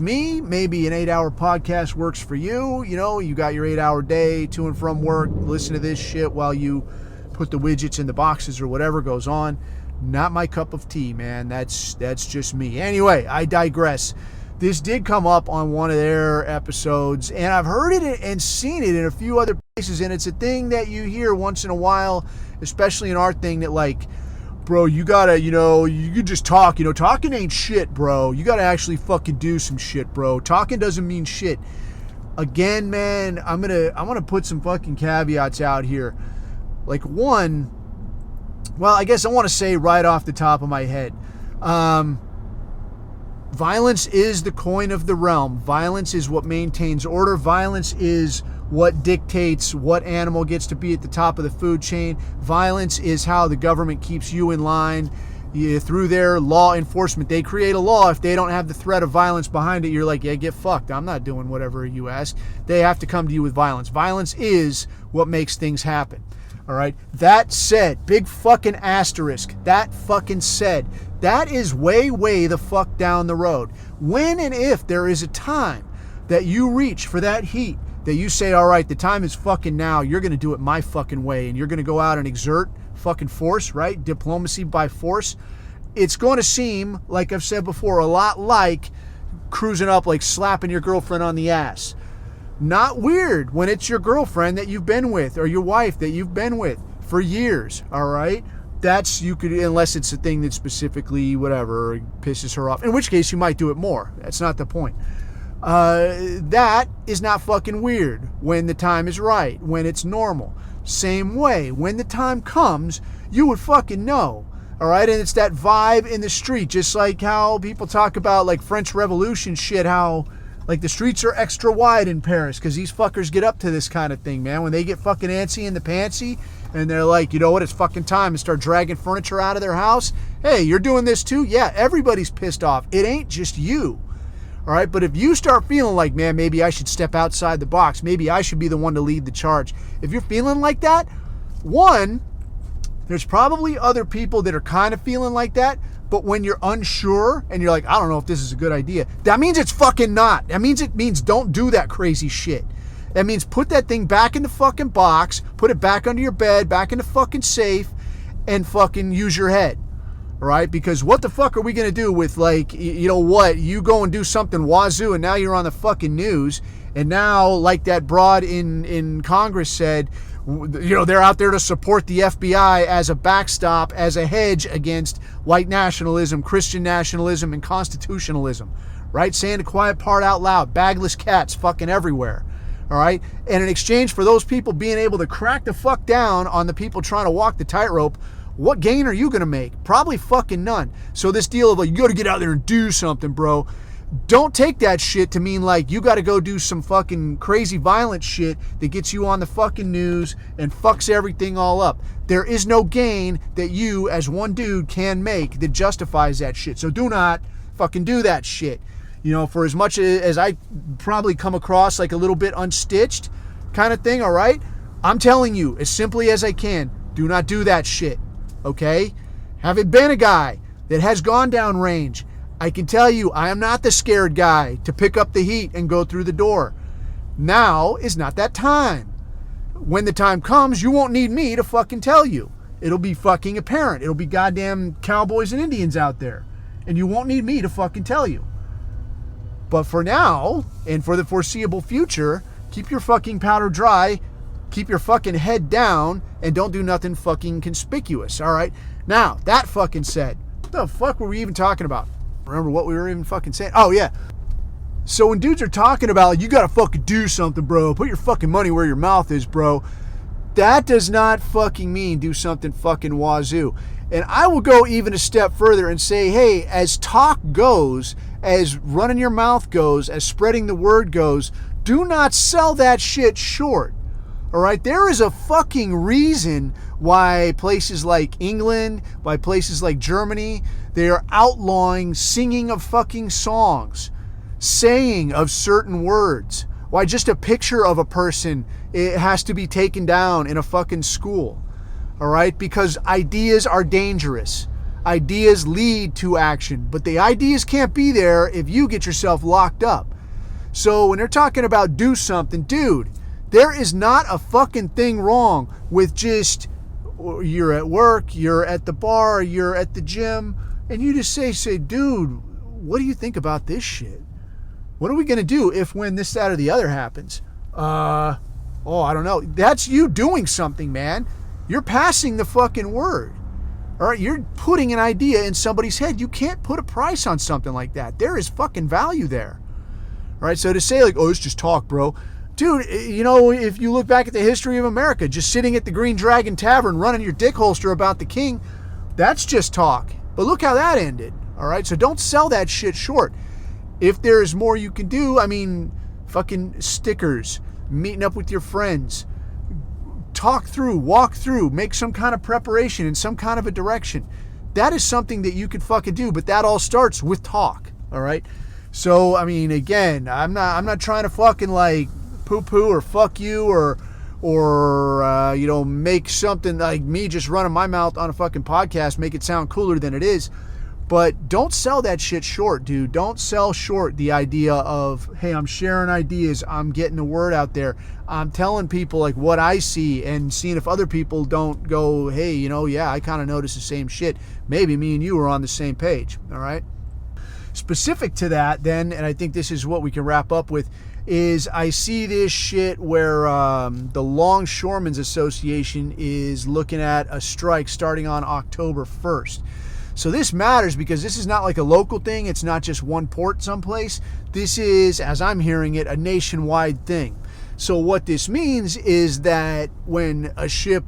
me. Maybe an 8-hour podcast works for you. You got your 8-hour day to and from work. Listen to this shit while you put the widgets in the boxes or whatever goes on. Not my cup of tea, man. That's just me. Anyway, I digress. This did come up on one of their episodes, and I've heard it and seen it in a few other places, and it's a thing that you hear once in a while, especially in our thing, that like bro, you gotta, you could just talk. Talking ain't shit, bro. You gotta actually fucking do some shit, bro. Talking doesn't mean shit. Again, man, I'm gonna put some fucking caveats out here. Like, one, well, I guess I want to say right off the top of my head, violence is the coin of the realm. Violence is what maintains order. Violence is what dictates what animal gets to be at the top of the food chain. Violence is how the government keeps you in line. Through their law enforcement. They create a law. If they don't have the threat of violence behind it, you're like, yeah, get fucked. I'm not doing whatever you ask. They have to come to you with violence. Violence is what makes things happen. All right. That said, big fucking asterisk. That fucking said, that is way, way the fuck down the road. When and if there is a time that you reach for that heat, that you say, all right, the time is fucking now. You're going to do it my fucking way. And you're going to go out and exert fucking force, right? Diplomacy by force. It's going to seem, like I've said before, a lot like cruising up, like slapping your girlfriend on the ass. Not weird when it's your girlfriend that you've been with or your wife that you've been with for years, all right? That's, you could, unless it's a thing that specifically, whatever, pisses her off, in which case you might do it more. That's not the point. That is not fucking weird when the time is right, when it's normal. Same way, when the time comes, you would fucking know. All right, and it's that vibe in the street, just like how people talk about like French Revolution shit, how like the streets are extra wide in Paris because these fuckers get up to this kind of thing, man. When they get fucking antsy in the pantsy and they're like, you know what, it's fucking time, and start dragging furniture out of their house. Hey, you're doing this too? Yeah, everybody's pissed off. It ain't just you. All right, but if you start feeling like, man, maybe I should step outside the box, maybe I should be the one to lead the charge. If you're feeling like that, one, there's probably other people that are kind of feeling like that, but when you're unsure and you're like, I don't know if this is a good idea, that means it's fucking not. That means don't do that crazy shit. That means put that thing back in the fucking box, put it back under your bed, back in the fucking safe, and fucking use your head. Right? Because what the fuck are we going to do with, like, you know what? You go and do something wazoo and now you're on the fucking news. And now, like that broad in Congress said, they're out there to support the FBI as a backstop, as a hedge against white nationalism, Christian nationalism, and constitutionalism. Right? Saying the quiet part out loud. Bagless cats fucking everywhere. All right? And in exchange for those people being able to crack the fuck down on the people trying to walk the tightrope, what gain are you going to make? Probably fucking none. So this deal of like, you got to get out there and do something, bro. Don't take that shit to mean like you got to go do some fucking crazy violent shit that gets you on the fucking news and fucks everything all up. There is no gain that you as one dude can make that justifies that shit. So do not fucking do that shit. For as much as I probably come across like a little bit unstitched kind of thing, all right? I'm telling you as simply as I can, do not do that shit. Okay? Having been a guy that has gone down range, I can tell you I am not the scared guy to pick up the heat and go through the door. Now is not that time. When the time comes, you won't need me to fucking tell you. It'll be fucking apparent. It'll be goddamn cowboys and Indians out there. And you won't need me to fucking tell you. But for now, and for the foreseeable future, keep your fucking powder dry, keep your fucking head down, and don't do nothing fucking conspicuous, all right? Now, that fucking said, what the fuck were we even talking about? Remember what we were even fucking saying? Oh, yeah. So when dudes are talking about, like, you gotta fucking do something, bro, put your fucking money where your mouth is, bro, that does not fucking mean do something fucking wazoo. And I will go even a step further and say, hey, as talk goes, as running your mouth goes, as spreading the word goes, do not sell that shit short. All right, there is a fucking reason why places like England, why places like Germany, they are outlawing singing of fucking songs, saying of certain words. Why just a picture of a person, it has to be taken down in a fucking school. All right, because ideas are dangerous. Ideas lead to action, but the ideas can't be there if you get yourself locked up. So when they're talking about do something, dude, there is not a fucking thing wrong with just, you're at work, you're at the bar, you're at the gym, and you just say, dude, what do you think about this shit? What are we going to do if, when, this, that, or the other happens? I don't know. That's you doing something, man. You're passing the fucking word. All right, you're putting an idea in somebody's head. You can't put a price on something like that. There is fucking value there. All right, so to say like, oh, it's just talk, bro. Dude, you know, if you look back at the history of America, just sitting at the Green Dragon Tavern running your dick holster about the king, that's just talk. But look how that ended. All right, so don't sell that shit short. If there is more you can do, I mean, fucking stickers, meeting up with your friends, talk through, walk through, make some kind of preparation in some kind of a direction. That is something that you could fucking do, but that all starts with talk, all right? So, I mean, again, I'm not trying to fucking like poo-poo or fuck you or you know, make something like me just running my mouth on a fucking podcast, make it sound cooler than it is. But don't sell that shit short, dude. Don't sell short the idea of, hey, I'm sharing ideas. I'm getting the word out there. I'm telling people like what I see and seeing if other people don't go, hey, you know, yeah, I kind of notice the same shit. Maybe me and you are on the same page, all right? Specific to that then, and I think this is what we can wrap up with, is I see this shit where the Longshoremen's Association is looking at a strike starting on October 1st. So this matters because this is not like a local thing. It's not just one port someplace. This is, as I'm hearing it, a nationwide thing. So what this means is that when a ship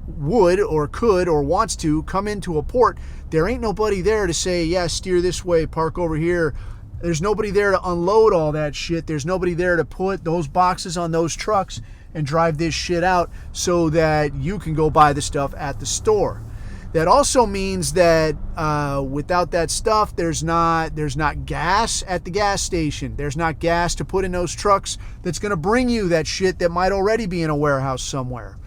would or could or wants to come into a port, there ain't nobody there to say, yeah, steer this way, park over here. There's nobody there to unload all that shit. There's nobody there to put those boxes on those trucks and drive this shit out so that you can go buy the stuff at the store. That also means that without that stuff, there's not gas at the gas station. There's not gas to put in those trucks that's going to bring you that shit that might already be in a warehouse somewhere.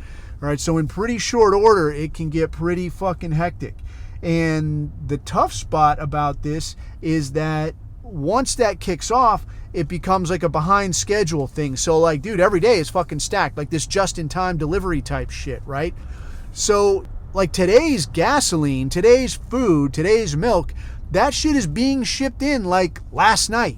All right, so in pretty short order, it can get pretty fucking hectic. And the tough spot about this is that once that kicks off, it becomes like a behind schedule thing. So like, dude, every day is fucking stacked, like this just-in-time delivery type shit, right? So like today's gasoline, today's food, today's milk, that shit is being shipped in like last night.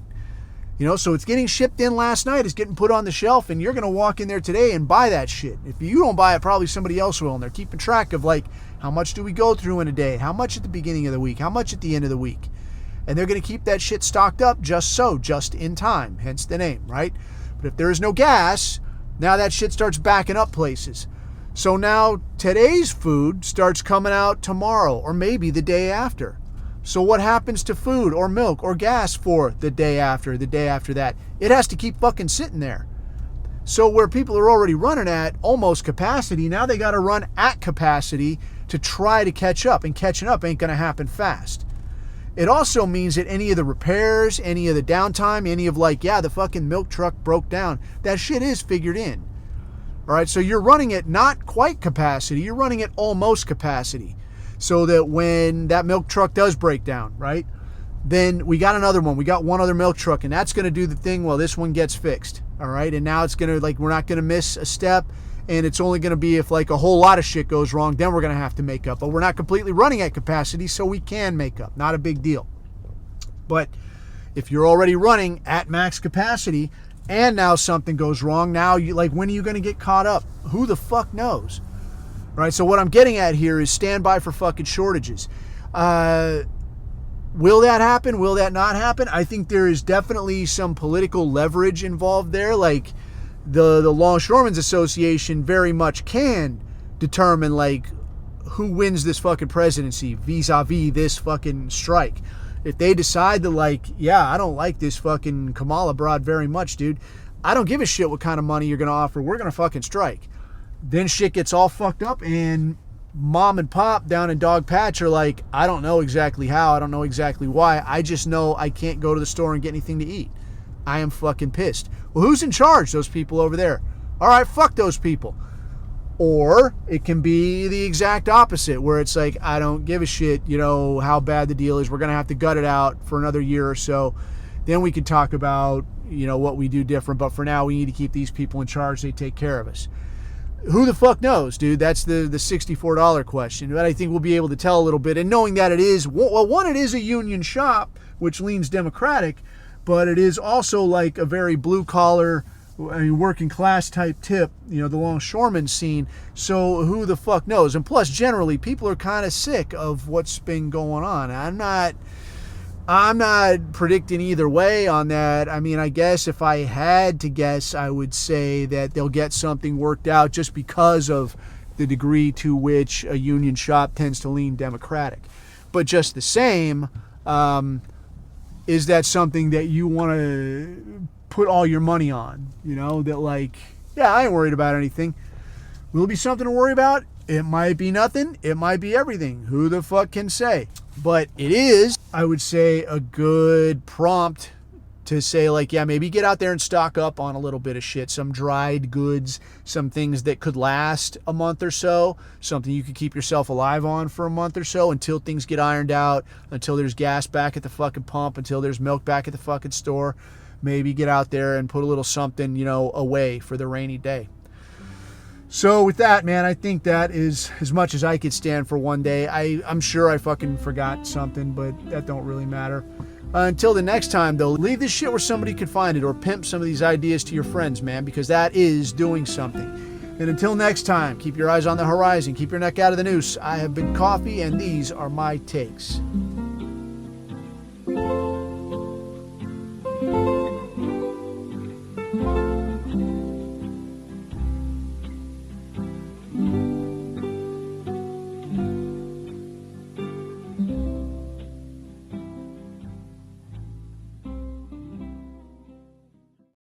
You know, so it's getting shipped in last night, it's getting put on the shelf, and you're going to walk in there today and buy that shit. If you don't buy it, probably somebody else will, and they're keeping track of like, how much do we go through in a day? How much at the beginning of the week? How much at the end of the week? And they're going to keep that shit stocked up just in time, hence the name, right? But if there is no gas, now that shit starts backing up places. So now today's food starts coming out tomorrow or maybe the day after. So what happens to food or milk or gas for the day after that? It has to keep fucking sitting there. So where people are already running at almost capacity, now they got to run at capacity to try to catch up, and catching up ain't going to happen fast. It also means that any of the repairs, any of the downtime, any of like, yeah, the fucking milk truck broke down, that shit is figured in. All right, so you're running at not quite capacity, you're running at almost capacity. So that when that milk truck does break down, right, then we got another one. We got one other milk truck, and that's going to do the thing while this one gets fixed. All right, and now it's going to, like, we're not going to miss a step, and it's only going to be if, like, a whole lot of shit goes wrong, then we're going to have to make up. But we're not completely running at capacity, so we can make up. Not a big deal. But if you're already running at max capacity, and now something goes wrong, now, you like, when are you going to get caught up? Who the fuck knows? Right, so what I'm getting at here is stand by for fucking shortages. Will that happen? Will that not happen? I think there is definitely some political leverage involved there. Like the Longshoremen's Association very much can determine like who wins this fucking presidency vis-a-vis this fucking strike. If they decide to like, yeah, I don't like this fucking Kamala broad very much, dude. I don't give a shit what kind of money you're going to offer. We're going to fucking strike. Then shit gets all fucked up, and mom and pop down in Dog Patch are like, I don't know exactly how, I don't know exactly why, I just know I can't go to the store and get anything to eat. I am fucking pissed. Well, who's in charge? Those people over there. All right, fuck those people. Or it can be the exact opposite, where it's like, I don't give a shit, you know, how bad the deal is. We're going to have to gut it out for another year or so. Then we can talk about, you know, what we do different. But for now, we need to keep these people in charge. They take care of us. Who the fuck knows, dude? That's the $64 question. But I think we'll be able to tell a little bit. And knowing that it is, well, one, it is a union shop, which leans Democratic, but it is also like a very blue-collar, working class type tip, the longshoreman scene. So who the fuck knows? And plus, generally, people are kind of sick of what's been going on. I'm not predicting either way on that. I mean, I guess if I had to guess, I would say that they'll get something worked out just because of the degree to which a union shop tends to lean Democratic. But just the same, is that something that you want to put all your money on? That I ain't worried about anything. Will it be something to worry about? It might be nothing. It might be everything. Who the fuck can say? But it is, I would say, a good prompt to say, maybe get out there and stock up on a little bit of shit. Some dried goods, some things that could last a month or so, something you could keep yourself alive on for a month or so until things get ironed out, until there's gas back at the fucking pump, until there's milk back at the fucking store. Maybe get out there and put a little something, away for the rainy day. So with that, man, I think that is as much as I could stand for one day. I'm sure I fucking forgot something, but that don't really matter. Until the next time, though, leave this shit where somebody could find it, or pimp some of these ideas to your friends, man, because that is doing something. And until next time, keep your eyes on the horizon, keep your neck out of the noose. I have been Coffee, and these are my takes.